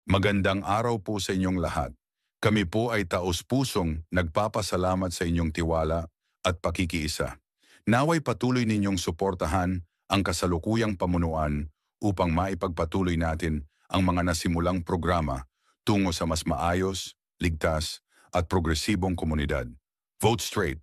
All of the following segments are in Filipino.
Magandang araw po sa inyong lahat. Kami po ay taos-pusong nagpapasalamat sa inyong tiwala at pakikiisa. Naway patuloy ninyong suportahan ang kasalukuyang pamunuan upang maipagpatuloy natin ang mga nasimulang programa tungo sa mas maayos, ligtas at progresibong komunidad. Vote Straight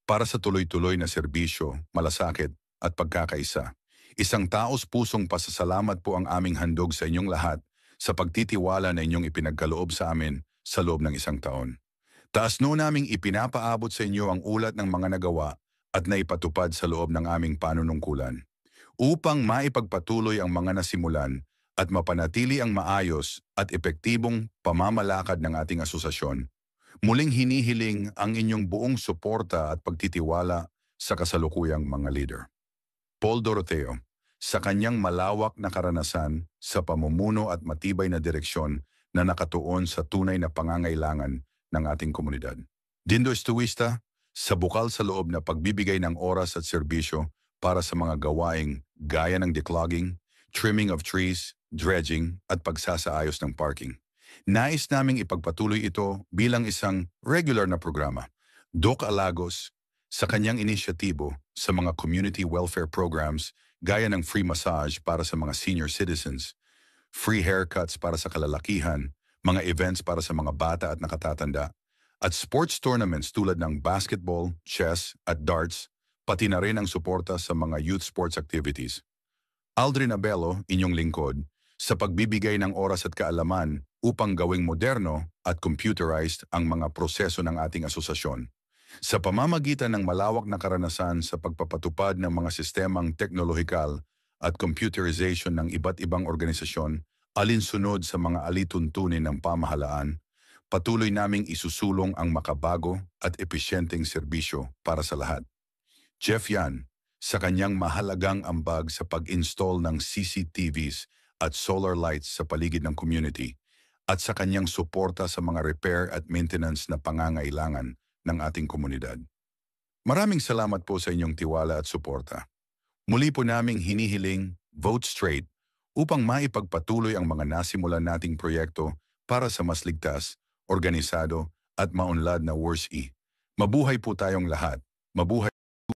para sa tuloy-tuloy na serbisyo, malasakit at pagkakaisa. Isang taos-pusong pasasalamat po ang aming handog sa inyong lahat sa pagtitiwala na inyong ipinagkaloob sa amin sa loob ng isang taon. Taas no naming ipinapaabot sa inyo ang ulat ng mga nagawa at naipatupad sa loob ng aming panunungkulan upang maipagpatuloy ang mga nasimulan at mapanatili ang maayos at epektibong pamamalakad ng ating asosasyon. Muling hinihiling ang inyong buong suporta at pagtitiwala sa kasalukuyang mga leader. Paul Doroteo, sa kanyang malawak na karanasan sa pamumuno at matibay na direksyon na nakatuon sa tunay na pangangailangan ng ating komunidad. Dindo Estuista, sa bukal sa loob na pagbibigay ng oras at serbisyo para sa mga gawaing gaya ng declogging, trimming of trees, dredging at pagsasaayos ng parking. Nais naming ipagpatuloy ito bilang isang regular na programa. Doc Alagos, sa kanyang inisyatibo sa mga community welfare programs gaya ng free massage para sa mga senior citizens, free haircuts para sa kalalakihan, mga events para sa mga bata at nakatatanda, at sports tournaments tulad ng basketball, chess at darts, pati na rin ang suporta sa mga youth sports activities. Aldrin Abelo, inyong lingkod, sa pagbibigay ng oras at kaalaman upang gawing moderno at computerized ang mga proseso ng ating asosasyon. Sa pamamagitan ng malawak na karanasan sa pagpapatupad ng mga sistemang teknolohikal at computerization ng iba't ibang organisasyon, alinsunod sa mga alituntunin ng pamahalaan, patuloy naming isusulong ang makabago at episyenteng serbisyo para sa lahat. Jeff Yan, sa kanyang mahalagang ambag sa pag-install ng CCTVs at solar lights sa paligid ng community at sa kanyang suporta sa mga repair at maintenance na pangangailangan ng ating komunidad. Maraming salamat po sa inyong tiwala at suporta. Muli po naming hinihiling Vote Straight upang maipagpatuloy ang mga nasimulan nating proyekto para sa mas ligtas, organisado at maunlad na WORSE. Mabuhay po tayong lahat. Mabuhay